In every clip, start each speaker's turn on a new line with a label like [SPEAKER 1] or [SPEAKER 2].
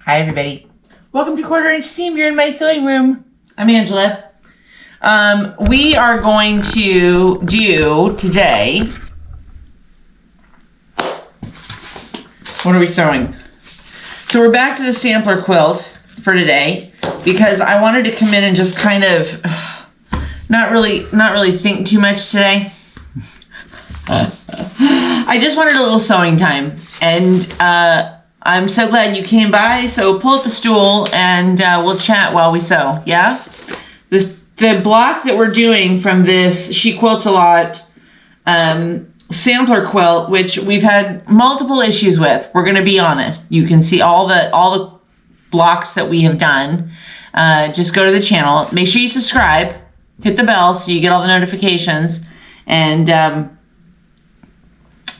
[SPEAKER 1] Hi everybody. Welcome to Quarter Inch Seam. You're in my sewing room. I'm Angela. We are going to do today, what are we sewing? So we're back to the sampler quilt for today because I wanted to come in and just kind of not really think too much today. I just wanted a little sewing time, and I'm so glad you came by. So pull up the stool and we'll chat while we sew. Yeah, the block that we're doing from this She Quilts a Lot sampler quilt, which we've had multiple issues with. We're gonna be honest. You can see all the blocks that we have done. Just go to the channel. Make sure you subscribe. Hit the bell so you get all the notifications, and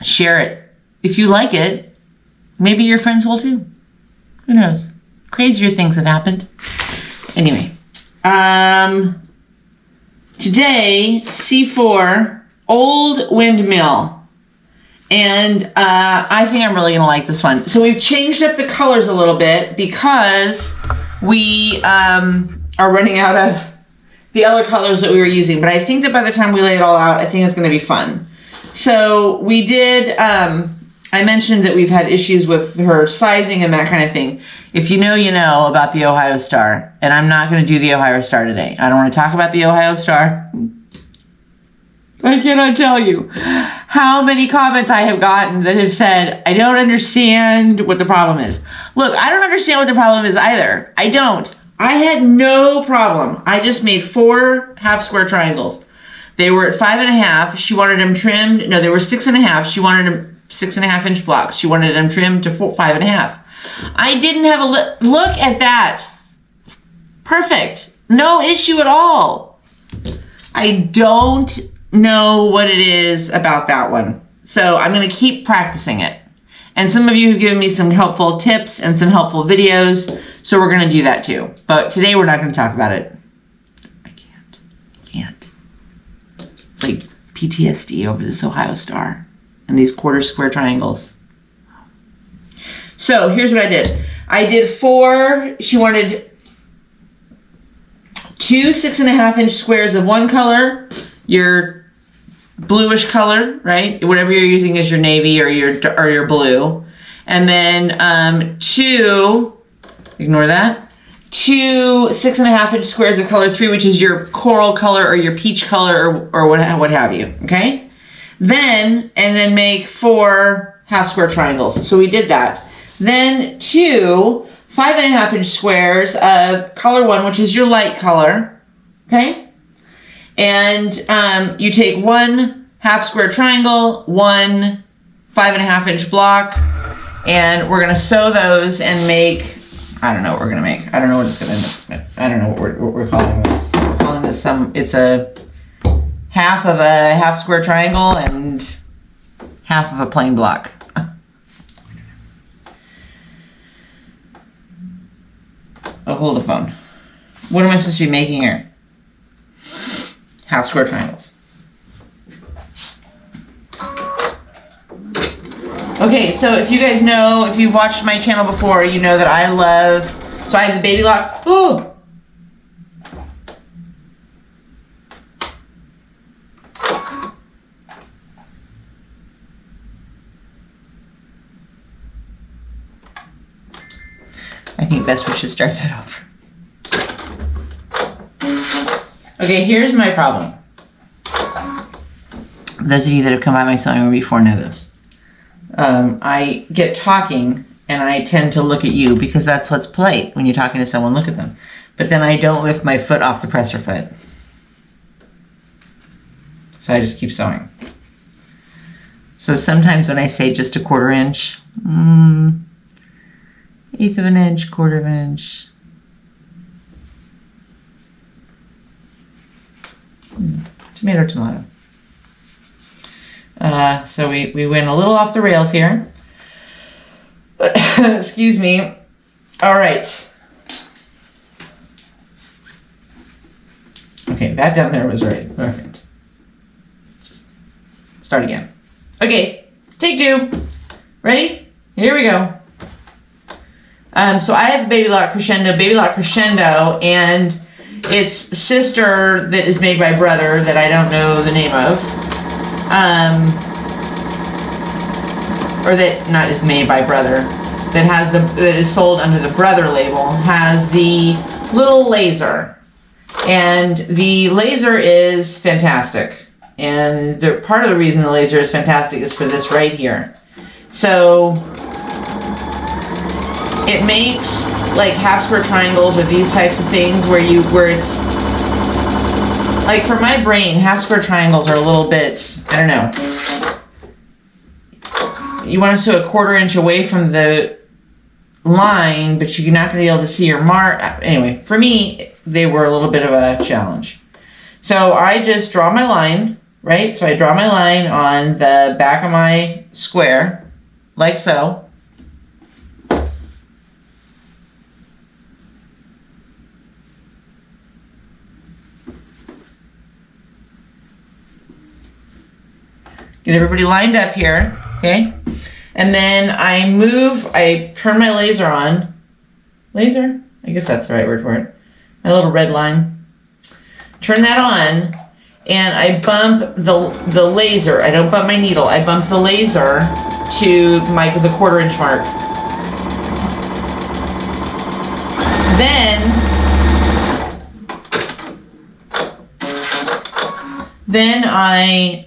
[SPEAKER 1] share it. If you like it, maybe your friends will too. Who knows? Crazier things have happened. Anyway, today, C4, old Windmill. And I think I'm really gonna like this one. So we've changed up the colors a little bit because we are running out of the other colors that we were using. But I think that by the time we lay it all out, I think it's gonna be fun. So we did, I mentioned that we've had issues with her sizing and that kind of thing. If you know, you know about the Ohio Star. And I'm not going to do the Ohio Star today. I don't want to talk about the Ohio Star. I cannot tell you how many comments I have gotten that have said, I don't understand what the problem is. Look, I don't understand what the problem is either. I don't. I had no problem. I just made 4 half square triangles. They were at 5.5. She wanted them trimmed. No, they were 6.5. She wanted them 6.5 inch blocks. She wanted them trimmed to 5.5. I didn't have a look at that. Perfect. No issue at all. I don't know what it is about that one. So I'm going to keep practicing it. And some of you have given me some helpful tips and some helpful videos. So we're going to do that too. But today we're not going to talk about it. I can't. It's like PTSD over this Ohio Star and these quarter square triangles. So here's what I did. I did 4, she wanted 2 6.5 inch squares of one color, your bluish color, right? Whatever you're using is your navy or your blue. And then 2, ignore that, 2 6.5 inch squares of color 3, which is your coral color or your peach color or what have you, okay? Then make 4 half square triangles. So we did that. Then 2 5.5 inch squares of color 1, which is your light color, okay? And you take 1 half square triangle, 1 5.5 inch block, and we're gonna sew those and make, I don't know what we're gonna make. I don't know what it's gonna end up. I don't know what we're calling this. We're calling this it's a half of a half square triangle and half of a plain block. Oh, hold the phone. What am I supposed to be making here? Half square triangles. Okay, so if you guys know, if you've watched my channel before, you know that I love, so I have the baby lock. Oh! I think best we should start that over. Okay, here's my problem. Those of you that have come by my sewing room before know this. I get talking and I tend to look at you because that's what's polite. When you're talking to someone, look at them. But then I don't lift my foot off the presser foot. So I just keep sewing. So sometimes when I say just a 1/4 inch, 1/8 of an inch, 1/4 of an inch. Tomato, tomato. So we went a little off the rails here. Excuse me. All right. Okay, that down there was right. Perfect. Just start again. Okay, take 2. Ready? Here we go. So I have Baby Lock Crescendo, and its sister that is made by brother that I don't know the name of. Or that not is made by brother. That is sold under the brother label, has the little laser. And the laser is fantastic. And part of the reason the laser is fantastic is for this right here. So it makes like half square triangles or these types of things where it's like, for my brain, half square triangles are a little bit, I don't know. You want to sew a 1/4 inch away from the line, but you're not going to be able to see your mark. Anyway, for me, they were a little bit of a challenge. So I just draw my line, right? So I draw my line on the back of my square, like so. Get everybody lined up here, okay? And then I turn my laser on. Laser? I guess that's the right word for it. My little red line. Turn that on, and I bump the laser. I don't bump my needle. I bump the laser to the 1/4 inch mark. Then I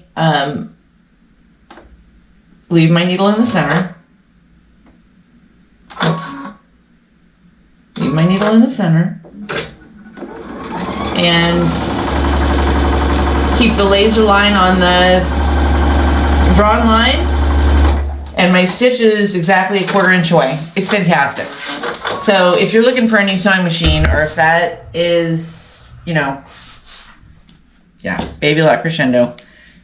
[SPEAKER 1] leave my needle in the center. Oops. Leave my needle in the center. And keep the laser line on the drawn line. And my stitch is exactly 1/4 inch away. It's fantastic. So if you're looking for a new sewing machine, or if that is, Baby Lock Crescendo,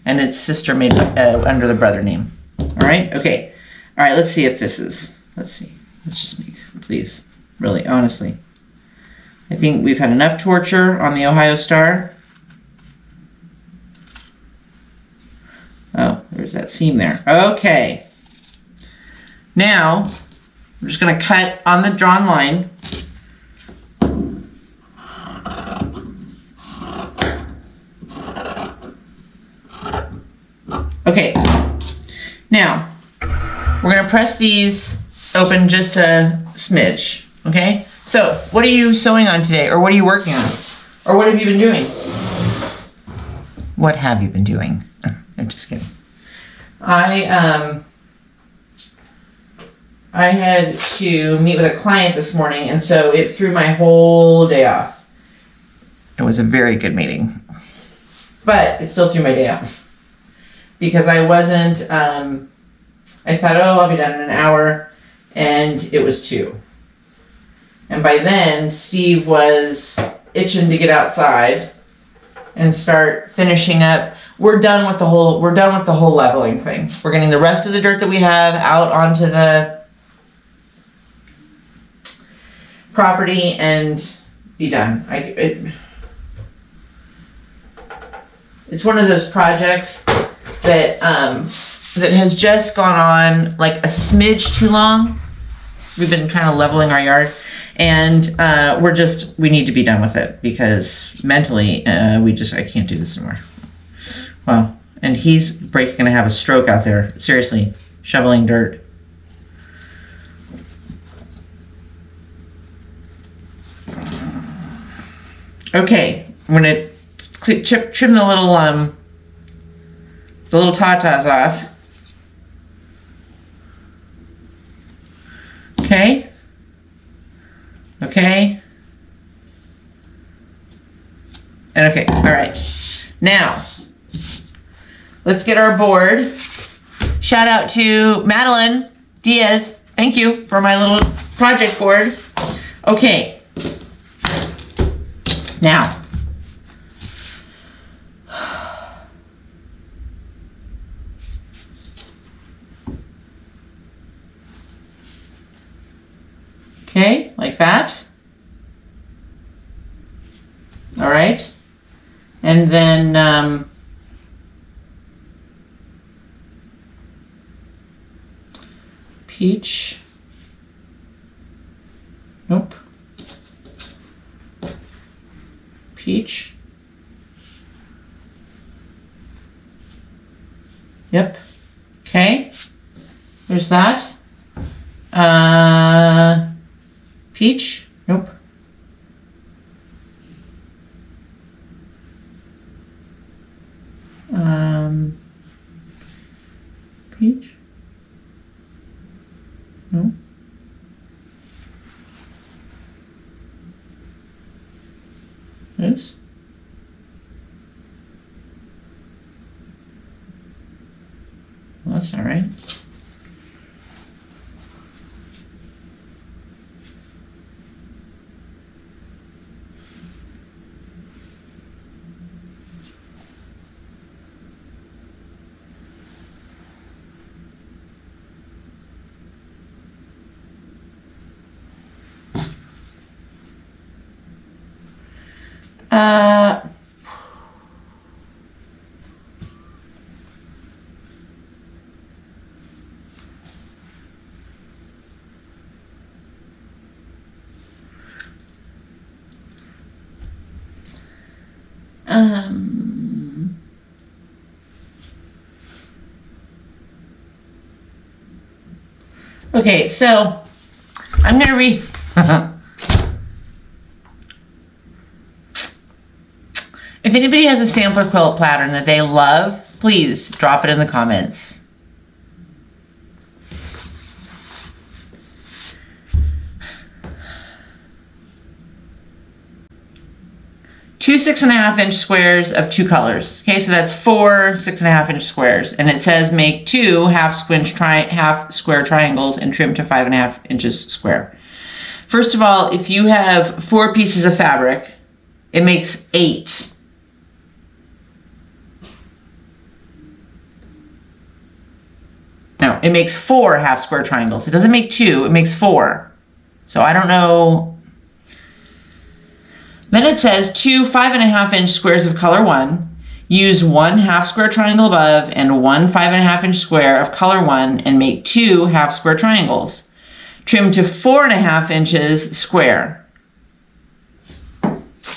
[SPEAKER 1] and its sister made under the brother name. All right, okay. All right, let's see if this is, let's just make, please, really, honestly. I think we've had enough torture on the Ohio Star. Oh, there's that seam there. Okay. Now, I'm just gonna cut on the drawn line. Okay. Now, we're going to press these open just a smidge, okay? So, what are you sewing on today, or what are you working on? Or what have you been doing? What have you been doing? I'm just kidding. I had to meet with a client this morning, and so it threw my whole day off. It was a very good meeting, but it still threw my day off. Because I wasn't, I thought, I'll be done in an hour, and it was 2. And by then, Steve was itching to get outside and start finishing up. We're done with the whole leveling thing. We're getting the rest of the dirt that we have out onto the property and be done. It's one of those projects that has just gone on like a smidge too long. We've been kind of leveling our yard, and we need to be done with it because mentally I can't do this anymore. Well, and he's gonna have a stroke out there, seriously, shoveling dirt. Okay, I'm gonna trim the little tatas off. Okay. Okay. And okay, all right. Now, let's get our board. Shout out to Madeline Diaz. Thank you for my little project board. Okay. Now, okay, like that. All right. And then peach. Nope. Peach. Yep. Okay. There's that. Peach. Nope. Peach. No. This. Well, that's not right. Okay, so I'm going to read. If anybody has a sampler quilt pattern that they love, please drop it in the comments. Two 6.5-inch squares of 2 colors. Okay, so that's 4 6.5-inch squares, and it says make 2 half square triangles and trim to 5.5 inches square. First of all, if you have 4 pieces of fabric, it makes 8. No, it makes 4 half square triangles. It doesn't make 2, it makes 4. So I don't know. Then it says 2 5.5-inch squares of color 1. Use 1 half square triangle above and 1 5.5-inch square of color 1 and make 2 half square triangles. Trim to 4.5 inches square.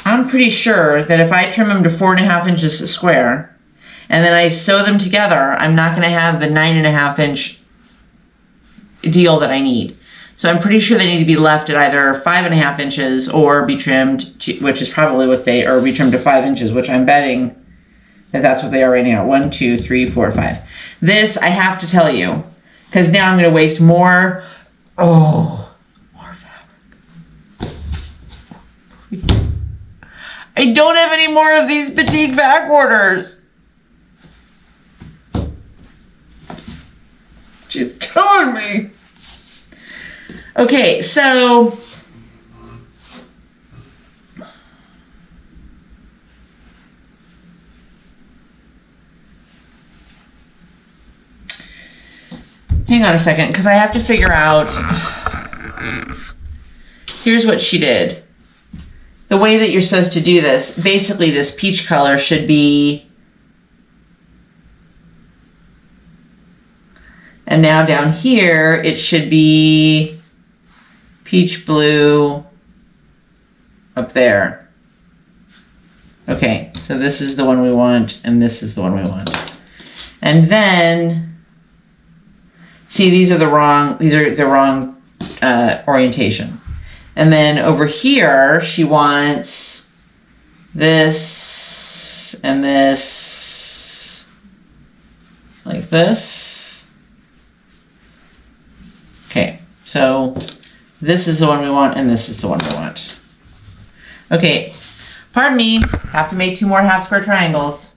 [SPEAKER 1] I'm pretty sure that if I trim them to 4.5 inches square and then I sew them together, I'm not going to have the 9.5-inch deal that I need. So I'm pretty sure they need to be left at either 5.5 inches or be trimmed to, which is probably what they, or be trimmed to 5 inches, which I'm betting that that's what they are right now. 1, 2, 3, 4, 5. This, I have to tell you, because now I'm going to waste more, more fabric. Please. I don't have any more of these batik back orders. She's killing me. Okay, so hang on a second, because I have to figure out. Here's what she did. The way that you're supposed to do this, basically this peach color should be, and now down here it should be peach blue up there. Okay, so this is the one we want, and this is the one we want. And then, see, these are the wrong orientation. And then over here, she wants this and this, like this. Okay, so this is the one we want, and this is the one we want. Okay, pardon me, have to make 2 more half square triangles.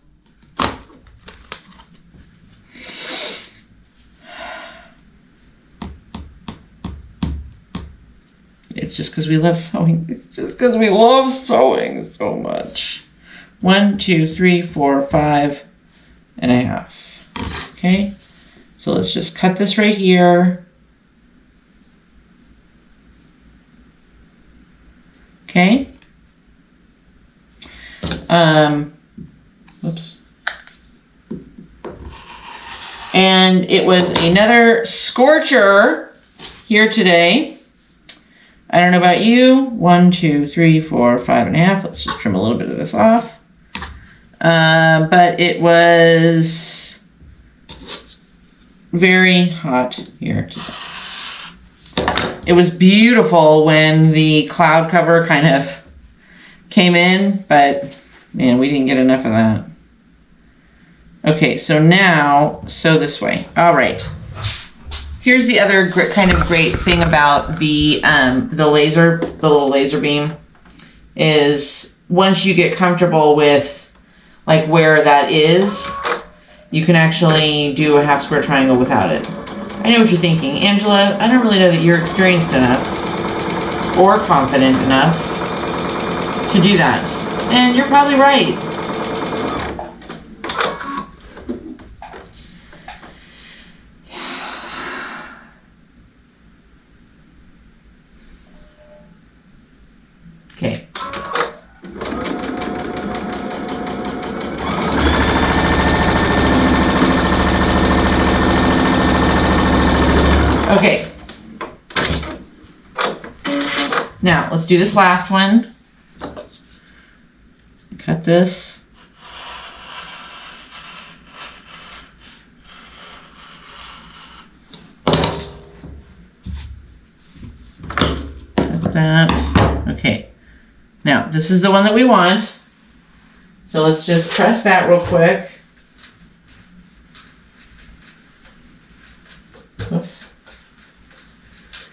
[SPEAKER 1] It's just because we love sewing. It's just because we love sewing so much. 1, 2, 3, 4, 5.5. Okay, so let's just cut this right here. Okay. Whoops. And it was another scorcher here today. I don't know about you. 1, 2, 3, 4, 5.5. Let's just trim a little bit of this off. But it was very hot here today. It was beautiful when the cloud cover kind of came in, but man, we didn't get enough of that. Okay, so now sew this way. All right. Here's the other kind of great thing about the laser, the little laser beam, is once you get comfortable with like where that is, you can actually do a half square triangle without it. I know what you're thinking, Angela. I don't really know that you're experienced enough or confident enough to do that. And you're probably right. Okay. Okay. Now, let's do this last one. Cut this. Cut that. Okay. Now, this is the one that we want. So let's just press that real quick. Whoops.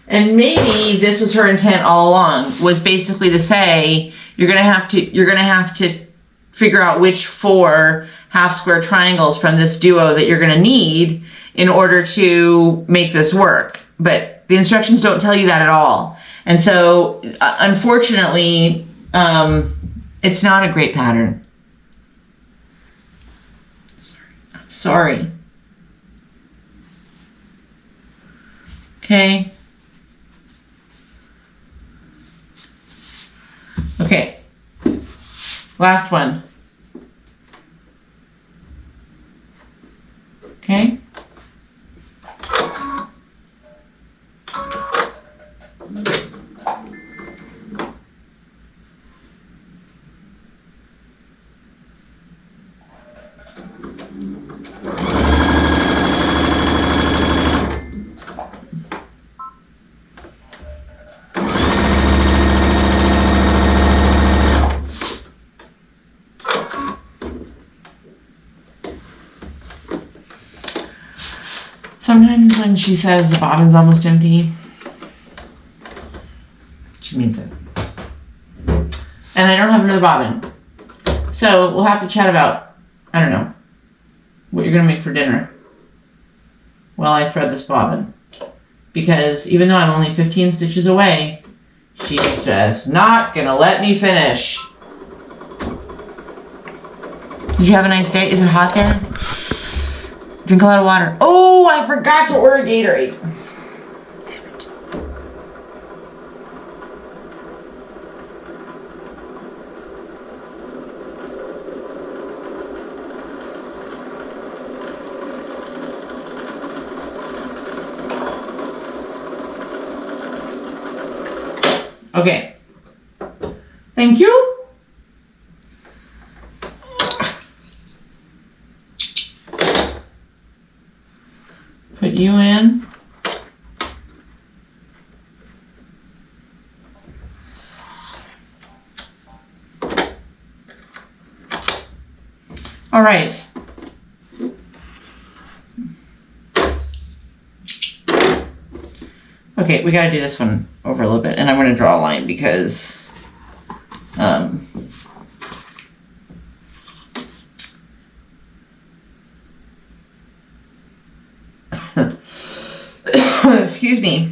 [SPEAKER 1] And maybe this was her intent all along, was basically to say you're gonna have to figure out which 4 half square triangles from this duo that you're gonna need in order to make this work. But the instructions don't tell you that at all. And so unfortunately, it's not a great pattern. I'm sorry. Okay. Okay. Last one. Okay. Sometimes when she says the bobbin's almost empty, she means it. And I don't have another bobbin. So we'll have to chat about, I don't know, what you're going to make for dinner while I thread this bobbin. Because even though I'm only 15 stitches away, she's just not going to let me finish. Did you have a nice day? Is it hot there? Drink a lot of water. Oh, I forgot to order Gatorade. Damn it. Okay. Thank you. Put you in. All right. Okay, we got to do this one over a little bit, and I'm going to draw a line because excuse me.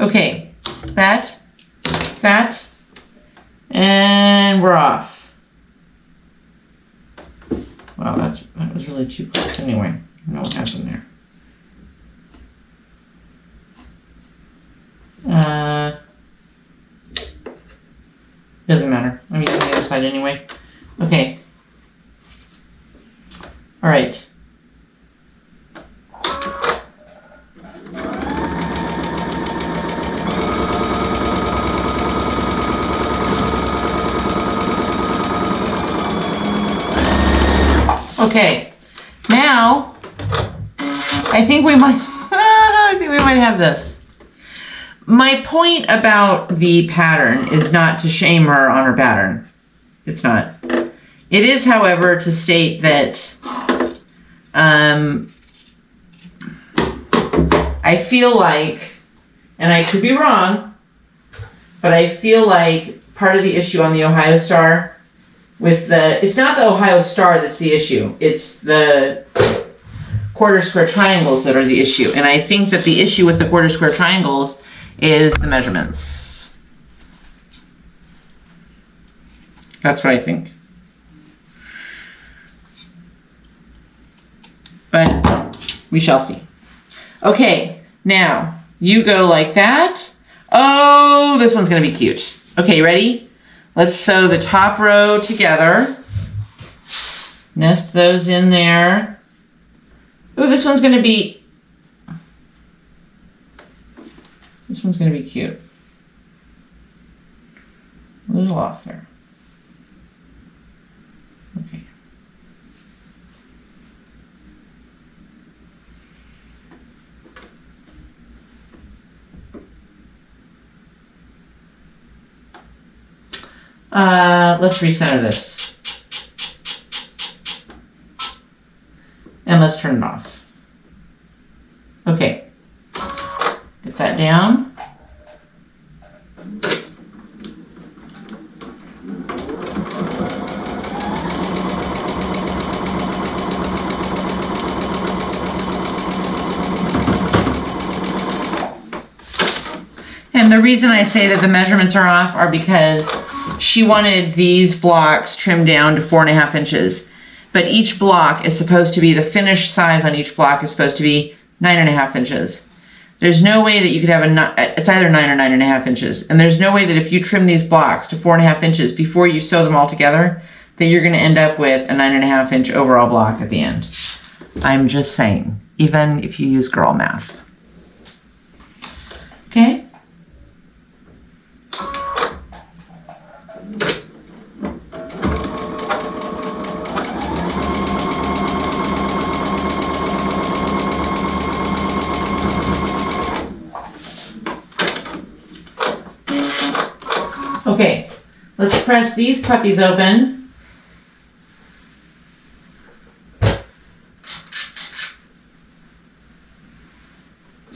[SPEAKER 1] Okay, that, and we're off. Wow, that was really too close anyway. I don't know what happened there. Doesn't matter. I'm using the other side anyway. Okay. All right. Okay. Now, I think we might. I think we might have this. My point about the pattern is not to shame her on her pattern. It's not. It is, however, to state that I feel like, and I could be wrong, but I feel like part of the issue on the Ohio Star with it's not the Ohio Star that's the issue. It's the quarter square triangles that are the issue. And I think that the issue with the quarter square triangles is the measurements. That's what I think. But we shall see. Okay, now you go like that. Oh, this one's gonna be cute. Okay, ready? Let's sew the top row together. Nest those in there. Oh, this one's gonna be cute. A little off there. Okay. Let's recenter this. And let's turn it off. Okay. Get that down. And the reason I say that the measurements are off are because she wanted these blocks trimmed down to 4.5 inches. But each block is supposed to be, the finished size on each block is supposed to be 9.5 inches. There's no way that you could have it's either 9 or 9.5 inches. And there's no way that if you trim these blocks to 4.5 inches before you sew them all together, that you're gonna end up with a 9.5 inch overall block at the end. I'm just saying, even if you use girl math. Okay? Okay, let's press these puppies open.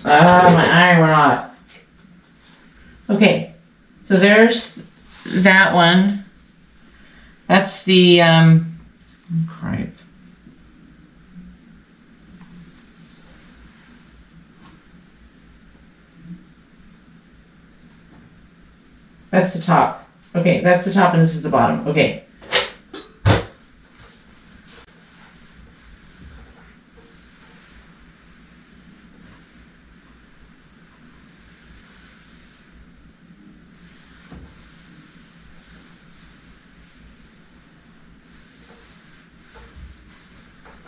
[SPEAKER 1] My iron went off. Okay, so there's that one. That's the, crap. That's the top. Okay, that's the top and this is the bottom. Okay.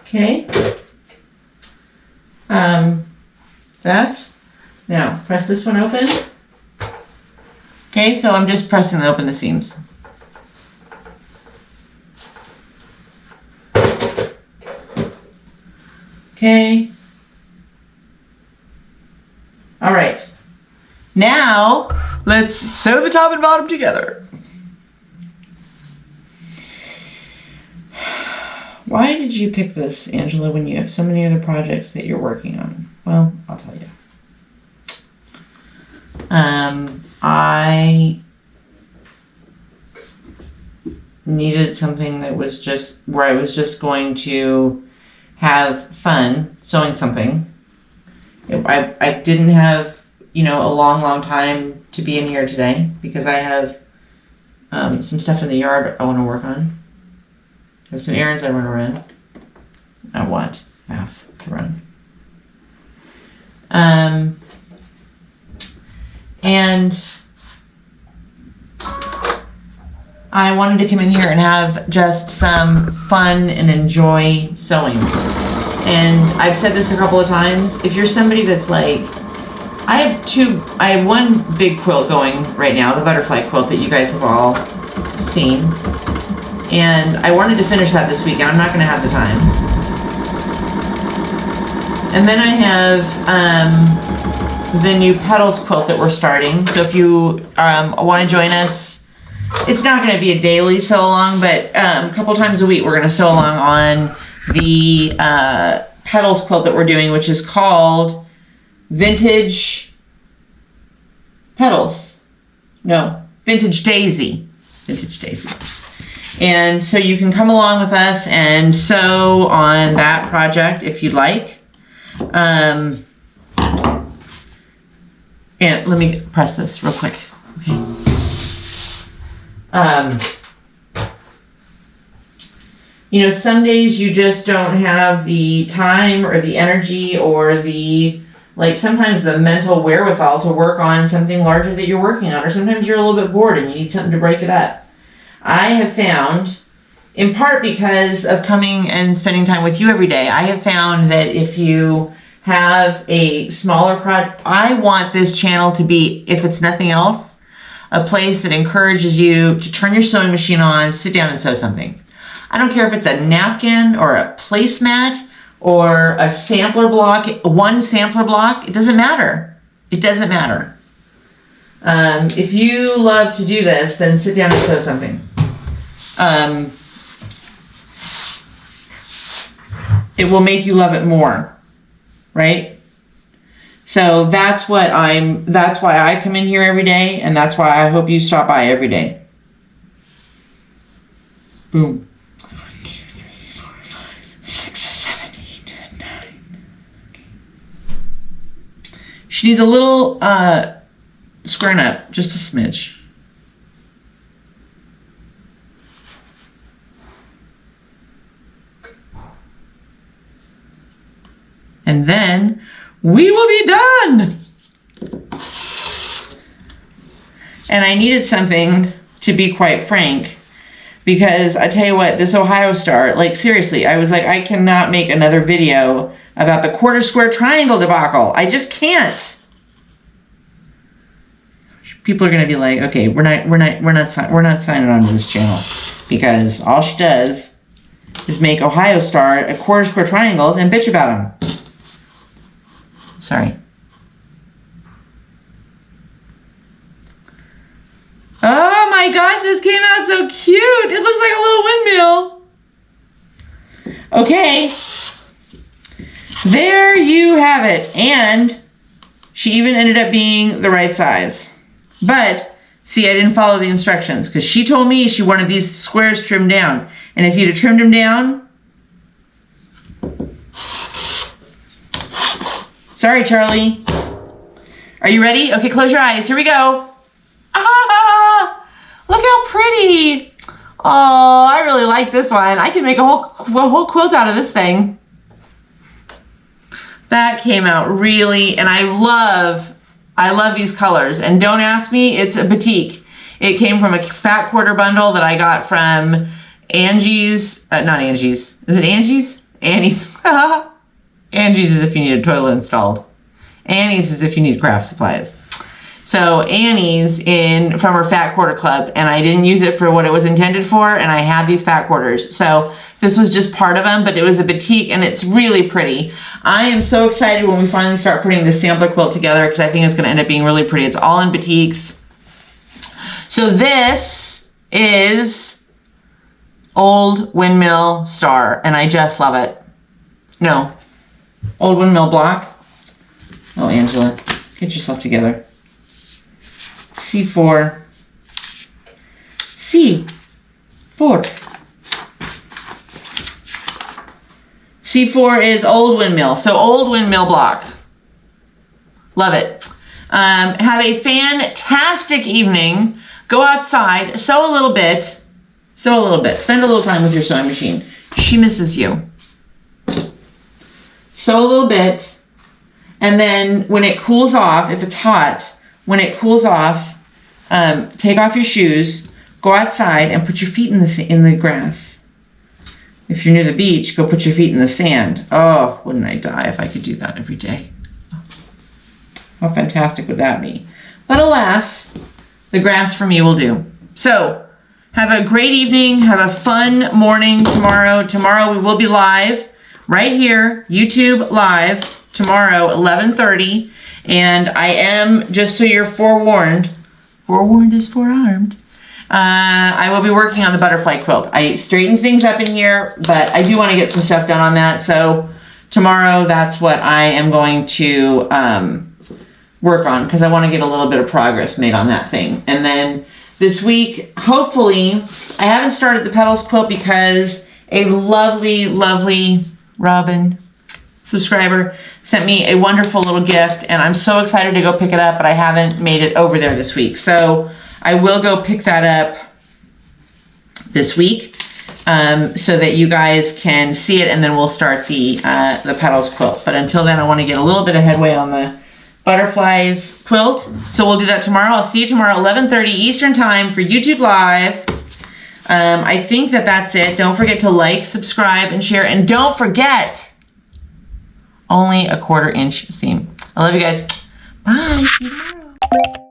[SPEAKER 1] Okay. That. Now, press this one open. Okay, so I'm just pressing to open the seams. Okay. All right. Now, let's sew the top and bottom together. Why did you pick this, Angela, when you have so many other projects that you're working on? Well, I'll tell you. I needed something that was just where I was just going to have fun sewing something. I didn't have, a long time to be in here today because I have some stuff in the yard I want to work on. I have some errands I want to run. I have to run. And I wanted to come in here and have just some fun and enjoy sewing. And I've said this a couple of times, if you're somebody that's like, I have one big quilt going right now, the butterfly quilt that you guys have all seen. And I wanted to finish that this week, and I'm not gonna have the time. And then I have the new petals quilt that we're starting. So if you wanna join us, it's not going to be a daily sew along, but a couple times a week we're going to sew along on the petals quilt that we're doing, which is called Vintage Petals. No, Vintage Daisy. Vintage Daisy. And so you can come along with us and sew on that project if you'd like. And let me press this real quick. Okay. You know, some days you just don't have the time or the energy or the, like, sometimes the mental wherewithal to work on something larger that you're working on, or sometimes you're a little bit bored and you need something to break it up. I have found, in part because of coming and spending time with you every day, I have found that if you have a smaller project, I want this channel to be, if it's nothing else, a place that encourages you to turn your sewing machine on, sit down and sew something. I don't care if it's a napkin or a placemat or a sampler block, one sampler block, it doesn't matter. It doesn't matter. If you love to do this, then sit down and sew something. It will make you love it more, right? So that's why I come in here every day, and that's why I hope you stop by every day. Boom. 1, 2, 3, 4, 5, 6, 7, 8, 9. She needs a little squaring up, just a smidge. And then we will be done. And I needed something, to be quite frank, because I tell you what, this Ohio Star, like seriously, I was like, I cannot make another video about the quarter square triangle debacle. I just can't. People are gonna be like, okay, we're not signing on to this channel, because all she does is make Ohio Star a quarter square triangles and bitch about them. Sorry. Oh my gosh, this came out so cute. It looks like a little windmill. Okay. There you have it. And she even ended up being the right size. But, see, I didn't follow the instructions because she told me she wanted these squares trimmed down. And if you'd have trimmed them down, sorry, Charlie. Are you ready? Okay, close your eyes. Here we go. Ah, look how pretty. Oh, I really like this one. I can make a whole quilt out of this thing. That came out really, and I love these colors. And don't ask me, it's a batik. It came from a fat quarter bundle that I got from Angie's, not Angie's. Is it Angie's? Annie's. Angie's is if you need a toilet installed. Annie's is if you need craft supplies. So Annie's from her fat quarter club, and I didn't use it for what it was intended for, and I had these fat quarters. So this was just part of them, but it was a batik, and it's really pretty. I am so excited when we finally start putting this sampler quilt together, because I think it's going to end up being really pretty. It's all in batiks. So this is Old Windmill Star, and I just love it. No. Old Windmill block. Oh, Angela, get yourself together. C4. C4. C4 is Old Windmill. So Old Windmill block. Love it. Have a fantastic evening. Go outside. Sew a little bit. Sew a little bit. Spend a little time with your sewing machine. She misses you. Sew a little bit. And then when it cools off, if it's hot, when it cools off, take off your shoes, go outside and put your feet in the grass. If you're near the beach, go put your feet in the sand. Oh, wouldn't I die if I could do that every day? How fantastic would that be? But alas, the grass for me will do. So, have a great evening. Have a fun morning tomorrow. Tomorrow we will be live right here, YouTube live, tomorrow, 11:30. And I am, just so you're forewarned is forearmed, I will be working on the butterfly quilt. I straightened things up in here, but I do want to get some stuff done on that. So tomorrow, that's what I am going to work on, because I want to get a little bit of progress made on that thing. And then this week, hopefully, I haven't started the petals quilt because a lovely, lovely Robin subscriber sent me a wonderful little gift, and I'm so excited to go pick it up, but I haven't made it over there this week. So I will go pick that up this week so that you guys can see it, and then we'll start the petals quilt. But until then, I want to get a little bit of headway on the butterflies quilt. So we'll do that tomorrow. I'll see you tomorrow, 11:30 Eastern Time for YouTube Live. I think that's it. Don't forget to like, subscribe, and share. And don't forget, only a 1/4 inch seam. I love you guys. Bye. See you tomorrow.